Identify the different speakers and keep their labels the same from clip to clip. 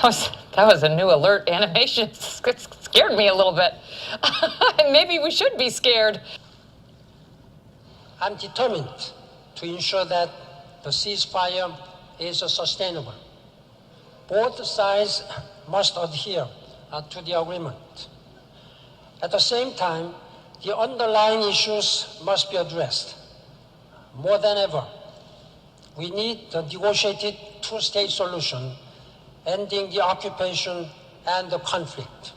Speaker 1: That was a new alert animation. It scared me a little bit. Maybe we should be scared.
Speaker 2: I'm determined to ensure that the ceasefire is sustainable. Both sides must adhere to the agreement. At the same time, the underlying issues must be addressed. More than ever, we need the negotiated two-state solution, ending the occupation and the conflict.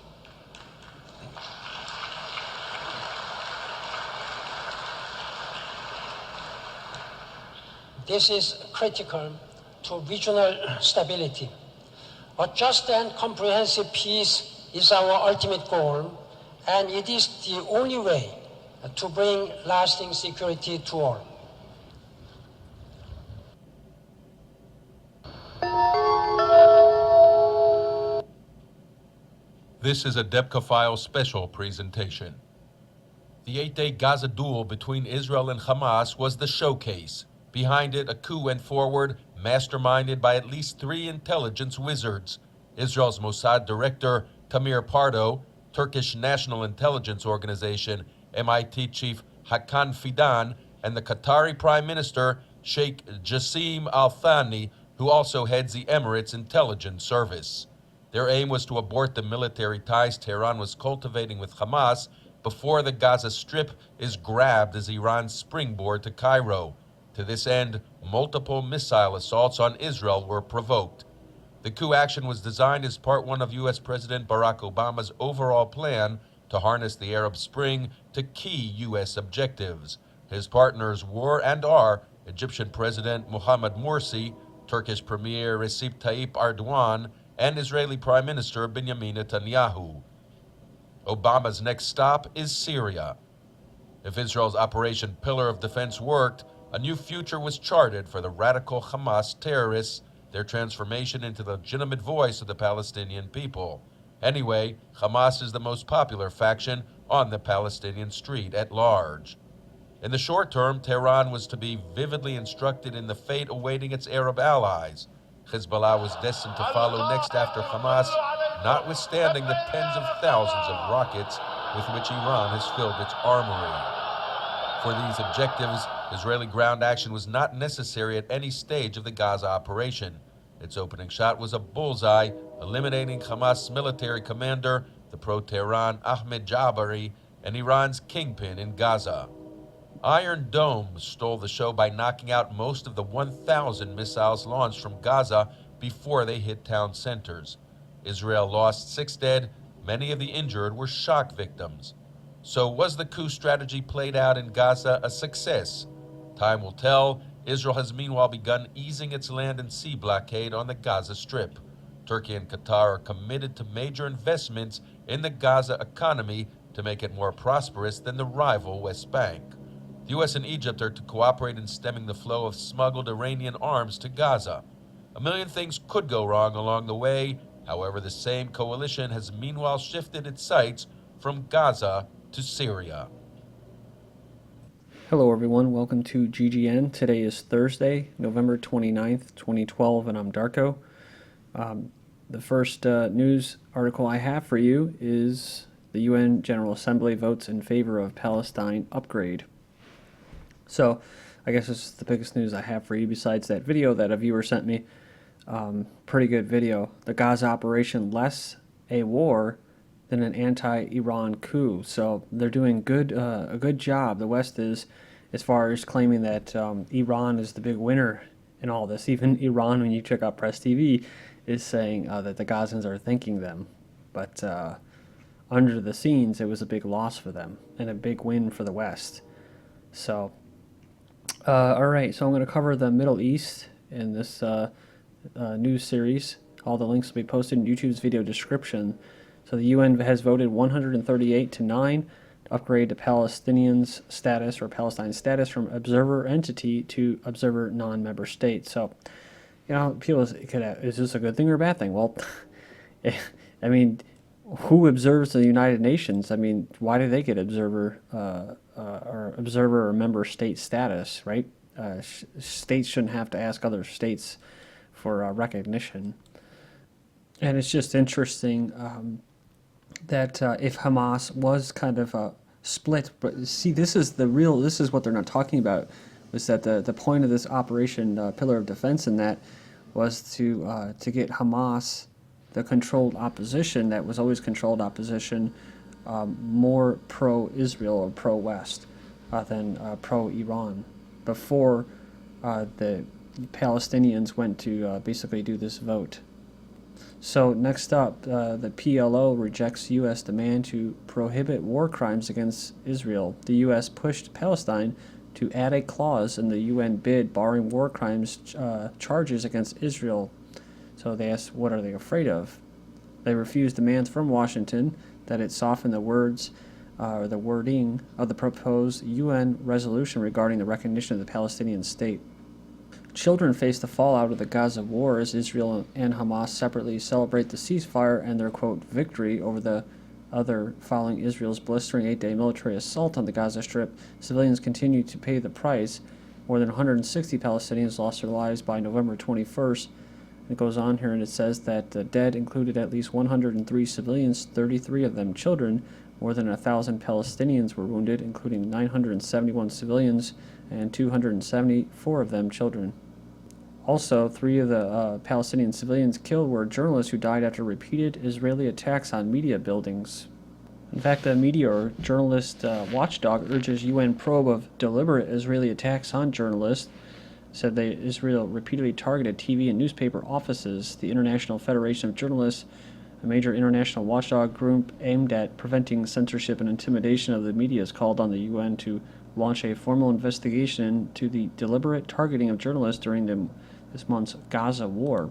Speaker 2: This is critical to regional stability. A just and comprehensive peace is our ultimate goal, and it is the only way to bring lasting security to all.
Speaker 3: This is a Debka File special presentation. The 8-day Gaza duel between Israel and Hamas was the showcase. Behind it, a coup went forward, masterminded by at least 3 intelligence wizards: Israel's Mossad director, Tamir Pardo, Turkish National Intelligence Organization, MIT chief Hakan Fidan, and the Qatari Prime Minister, Sheikh Jassim Al Thani, who also heads the Emirates Intelligence Service. Their aim was to abort the military ties Tehran was cultivating with Hamas before the Gaza Strip is grabbed as Iran's springboard to Cairo. To this end, multiple missile assaults on Israel were provoked. The coup action was designed as part 1 of U.S. President Barack Obama's overall plan to harness the Arab Spring to key U.S. objectives. His partners were and are Egyptian President Mohamed Morsi, Turkish Premier Recep Tayyip Erdogan, and Israeli Prime Minister Benjamin Netanyahu. Obama's next stop is Syria. If Israel's Operation Pillar of Defense worked, a new future was charted for the radical Hamas terrorists, their transformation into the legitimate voice of the Palestinian people. Anyway, Hamas is the most popular faction on the Palestinian street at large. In the short term, Tehran was to be vividly instructed in the fate awaiting its Arab allies. Hezbollah was destined to follow next after Hamas, notwithstanding the tens of thousands of rockets with which Iran has filled its armory. For these objectives, Israeli ground action was not necessary at any stage of the Gaza operation. Its opening shot was a bullseye, eliminating Hamas military commander, the pro-Tehran Ahmed Jabari, and Iran's kingpin in Gaza. Iron Dome stole the show by knocking out most of the 1,000 missiles launched from Gaza before they hit town centers. Israel lost 6 dead. Many of the injured were shock victims. So was the coup strategy played out in Gaza a success? Time will tell. Israel has meanwhile begun easing its land and sea blockade on the Gaza Strip. Turkey and Qatar are committed to major investments in the Gaza economy to make it more prosperous than the rival West Bank. The U.S. and Egypt are to cooperate in stemming the flow of smuggled Iranian arms to Gaza. A million things could go wrong along the way. However, the same coalition has meanwhile shifted its sights from Gaza to Syria.
Speaker 4: Hello everyone, welcome to GGN. Today is Thursday, November 29th, 2012, and I'm Darko. The first news article I have for you is the UN General Assembly votes in favor of Palestine upgrade. So, I guess this is the biggest news I have for you besides that video that a viewer sent me. Pretty good video. The Gaza operation less a war than an anti-Iran coup. So they're doing a good job. The West is, as far as claiming that Iran is the big winner in all this. Even Iran, when you check out Press TV, is saying that the Gazans are thanking them. But under the scenes, it was a big loss for them and a big win for the West. So, all right. So I'm going to cover the Middle East in this news series. All the links will be posted in YouTube's video description. So the UN has voted 138 to 9 to upgrade the Palestinians' status or Palestine's status from observer entity to observer non-member state. So, you know, people is this a good thing or a bad thing? Well, I mean, who observes the United Nations? I mean, why do they get observer or member state status, right? States shouldn't have to ask other states for recognition. And it's just interesting that if Hamas was kind of split, but see, this is what they're not talking about, was that the point of this Operation Pillar of Defense and that was to get Hamas, the controlled opposition that was always controlled opposition, more pro-Israel or pro-West than pro-Iran before the Palestinians went to basically do this vote. So next up, the PLO rejects U.S. demand to prohibit war crimes against Israel. The U.S. pushed Palestine to add a clause in the UN bid barring war crimes charges against Israel. So they asked, what are they afraid of? They refused demands from Washington that it soften the words or the wording of the proposed UN resolution regarding the recognition of the Palestinian state. Children face the fallout of the Gaza war as Israel and Hamas separately celebrate the ceasefire and their, quote, victory over the other following Israel's blistering 8-day military assault on the Gaza Strip. Civilians continue to pay the price. More than 160 Palestinians lost their lives by November 21st. It goes on here and it says that the dead included at least 103 civilians, 33 of them children. More than 1,000 Palestinians were wounded, including 971 civilians and 274 of them children. Also, 3 of the Palestinian civilians killed were journalists who died after repeated Israeli attacks on media buildings. In fact, the media or journalist Watchdog urges UN probe of deliberate Israeli attacks on journalists, said that Israel repeatedly targeted TV and newspaper offices. The International Federation of Journalists, a major international watchdog group aimed at preventing censorship and intimidation of the media, has called on the UN to launch a formal investigation into the deliberate targeting of journalists during this month's Gaza war,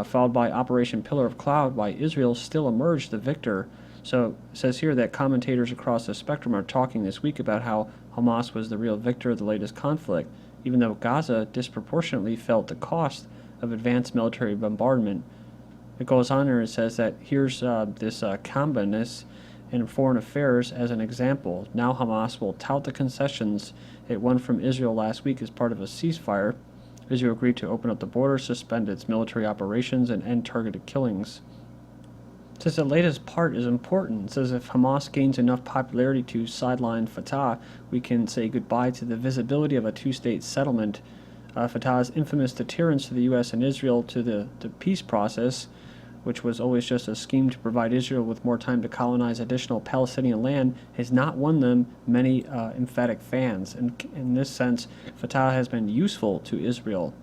Speaker 4: followed by Operation Pillar of Cloud, why Israel still emerged the victor. So it says here that commentators across the spectrum are talking this week about how Hamas was the real victor of the latest conflict, even though Gaza disproportionately felt the cost of advanced military bombardment. It goes on and it says that here's this combiness in foreign affairs as an example. Now Hamas will tout the concessions it won from Israel last week as part of a ceasefire. Israel agreed to open up the border, suspend its military operations, and end targeted killings. It says the latest part is important. It says if Hamas gains enough popularity to sideline Fatah, we can say goodbye to the visibility of a two-state settlement. Fatah's infamous deterrence to the U.S. and Israel to the peace process, which was always just a scheme to provide Israel with more time to colonize additional Palestinian land, has not won them many emphatic fans. And in this sense, Fatah has been useful to Israel.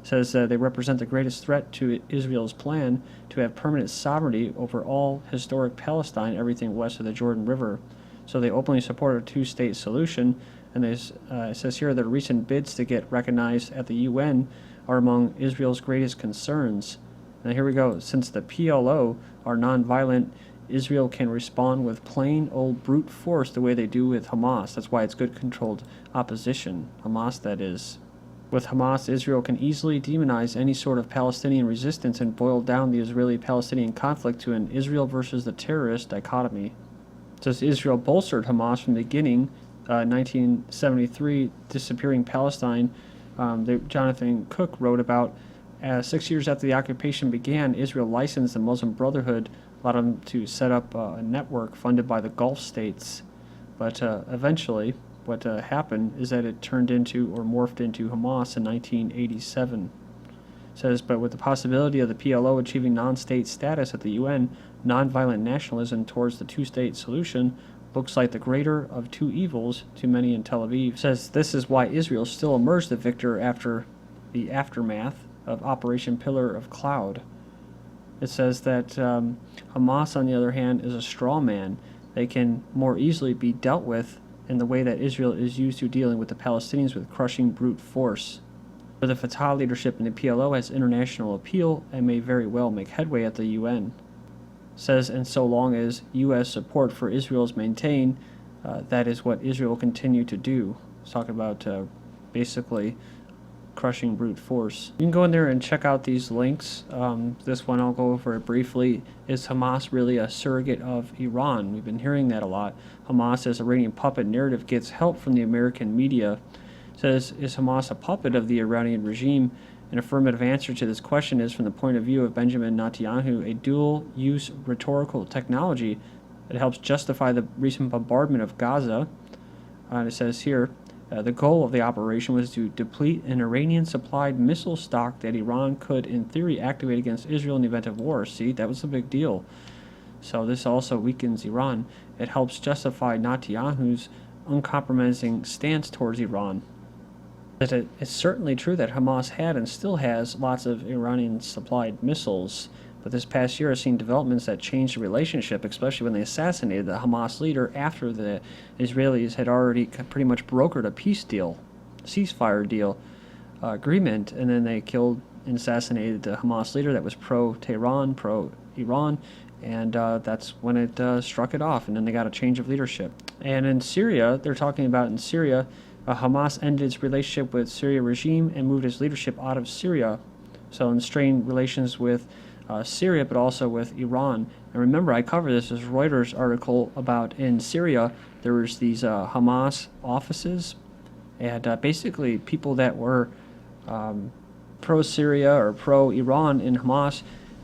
Speaker 4: It says they represent the greatest threat to Israel's plan to have permanent sovereignty over all historic Palestine, everything west of the Jordan River. So they openly support a two-state solution, and it says here that recent bids to get recognized at the UN are among Israel's greatest concerns. Now here we go. Since the PLO are nonviolent, Israel can respond with plain old brute force the way they do with Hamas. That's why it's good controlled opposition. Hamas, that is. With Hamas, Israel can easily demonize any sort of Palestinian resistance and boil down the Israeli-Palestinian conflict to an Israel versus the terrorist dichotomy. It says Israel bolstered Hamas from the beginning, 1973, disappearing Palestine. Jonathan Cook wrote about 6 years after the occupation began, Israel licensed the Muslim Brotherhood, allowed them to set up a network funded by the Gulf states. But eventually, what happened is that it turned into or morphed into Hamas in 1987. It says, but with the possibility of the PLO achieving non-state status at the UN, nonviolent nationalism towards the two-state solution looks like the greater of two evils to many in Tel Aviv. It says this is why Israel still emerged the victor after the aftermath of Operation Pillar of Cloud. It says that Hamas, on the other hand, is a straw man. They can more easily be dealt with in the way that Israel is used to dealing with the Palestinians with crushing brute force. But the Fatah leadership in the PLO has international appeal and may very well make headway at the UN. It says, and so long as U.S. support for Israel is maintained, that is what Israel will continue to do. It's talking about basically crushing brute force. You can go in there and check out these links. This one I'll go over it briefly. Is Hamas really a surrogate of Iran? We've been hearing that a lot. Hamas as Iranian puppet narrative gets help from the American media. It says, is Hamas a puppet of the Iranian regime? An affirmative answer to this question is, from the point of view of Benjamin Netanyahu, a dual-use rhetorical technology that helps justify the recent bombardment of Gaza. It says here, the goal of the operation was to deplete an Iranian-supplied missile stock that Iran could, in theory, activate against Israel in the event of war. See, that was a big deal. So this also weakens Iran. It helps justify Netanyahu's uncompromising stance towards Iran. It's certainly true that Hamas had and still has lots of Iranian-supplied missiles, but this past year has seen developments that changed the relationship, especially when they assassinated the Hamas leader after the Israelis had already pretty much brokered a peace deal, ceasefire deal agreement, and then they killed and assassinated the Hamas leader that was pro-Tehran, pro-Iran, and that's when it struck it off, and then they got a change of leadership. And in Syria, they're talking about in Syria, Hamas ended its relationship with Syria regime and moved its leadership out of Syria, so in strained relations with Syria, but also with Iran. And remember, I covered this as Reuters article about in Syria, there was these Hamas offices, and basically people that were pro-Syria or pro-Iran in Hamas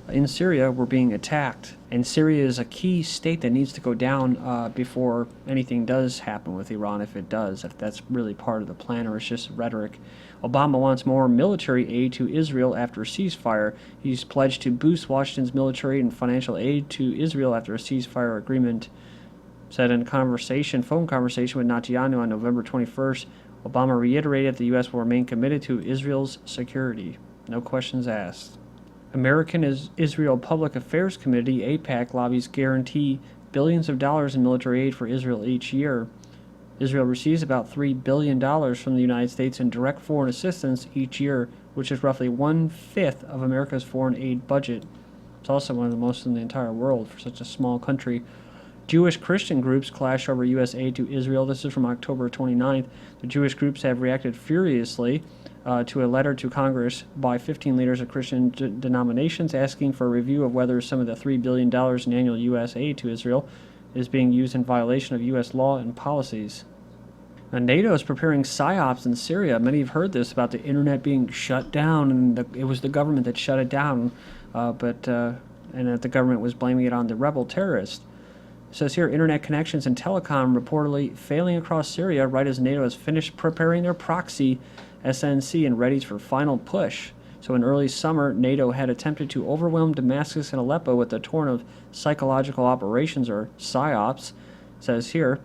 Speaker 4: in Syria were being attacked. And Syria is a key state that needs to go down before anything does happen with Iran, if it does, if that's really part of the plan or it's just rhetoric. Obama wants more military aid to Israel after a ceasefire. He's pledged to boost Washington's military and financial aid to Israel after a ceasefire agreement. Said in a phone conversation with Netanyahu on November 21st, Obama reiterated that the U.S. will remain committed to Israel's security. No questions asked. American Israel Public Affairs Committee, AIPAC, lobbies guarantee billions of dollars in military aid for Israel each year. Israel receives about $3 billion from the United States in direct foreign assistance each year, which is roughly 1/5 of America's foreign aid budget. It's also one of the most in the entire world for such a small country. Jewish Christian groups clash over U.S. aid to Israel. This is from October 29th. The Jewish groups have reacted furiously to a letter to Congress by 15 leaders of Christian denominations asking for a review of whether some of the $3 billion in annual U.S. aid to Israel is being used in violation of U.S. law and policies. Now, NATO is preparing Psy-Ops in Syria. Many have heard this about the internet being shut down, and it was the government that shut it down, and that the government was blaming it on the rebel terrorists. It says here, internet connections and telecom reportedly failing across Syria right as NATO has finished preparing their proxy SNC and readies for final push. So in early summer, NATO had attempted to overwhelm Damascus and Aleppo with the torrent of psychological operations, or Psy-Ops. It says here,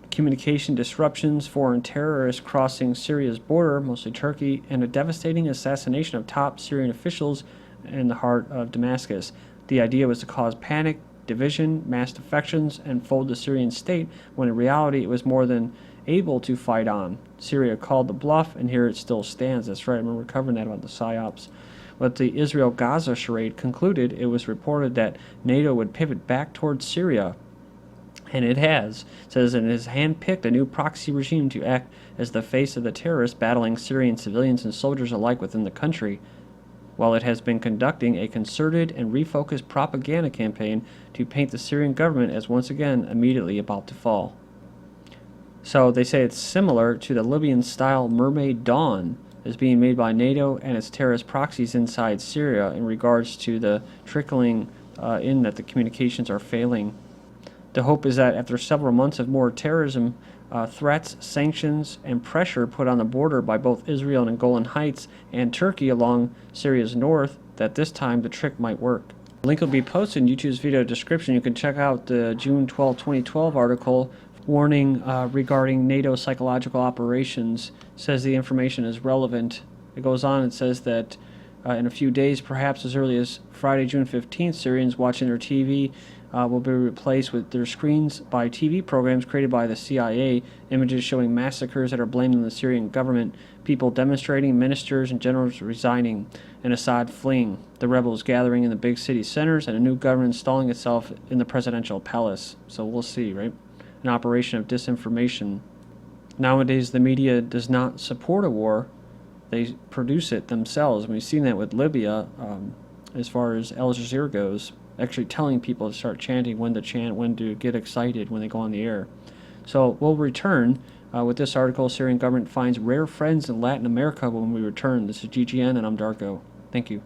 Speaker 4: communication disruptions, foreign terrorists crossing Syria's border, mostly Turkey, and a devastating assassination of top Syrian officials in the heart of Damascus. The idea was to cause panic, division, mass defections, and fold the Syrian state, when in reality it was more than able to fight on. Syria called the bluff, and here it still stands. That's right, I remember covering that about the Psy-Ops. But the Israel-Gaza charade concluded, it was reported that NATO would pivot back towards Syria, and it has. It says it has handpicked a new proxy regime to act as the face of the terrorists battling Syrian civilians and soldiers alike within the country, while it has been conducting a concerted and refocused propaganda campaign to paint the Syrian government as once again immediately about to fall. So they say it's similar to the Libyan-style Mermaid Dawn is being made by NATO and its terrorist proxies inside Syria in regards to the trickling in that the communications are failing. The hope is that after several months of more terrorism threats, sanctions, and pressure put on the border by both Israel and Golan Heights and Turkey along Syria's north, that this time the trick might work. The link will be posted in YouTube's video description. You can check out the June 12, 2012 article warning regarding NATO psychological operations. It says the information is relevant. It goes on, it says that in a few days, perhaps as early as Friday, June 15th, Syrians watching their TV will be replaced with their screens by TV programs created by the CIA, images showing massacres that are blamed on the Syrian government, people demonstrating, ministers and generals resigning, and Assad fleeing, the rebels gathering in the big city centers, and a new government installing itself in the presidential palace. So we'll see, right? An operation of disinformation. Nowadays, the media does not support a war. They produce it themselves. And we've seen that with Libya, as far as Al Jazeera goes, actually telling people to start chanting, when to chant, when to get excited when they go on the air. So we'll return With this article, Syrian government finds rare friends in Latin America when we return. This is GGN, and I'm Darko. Thank you.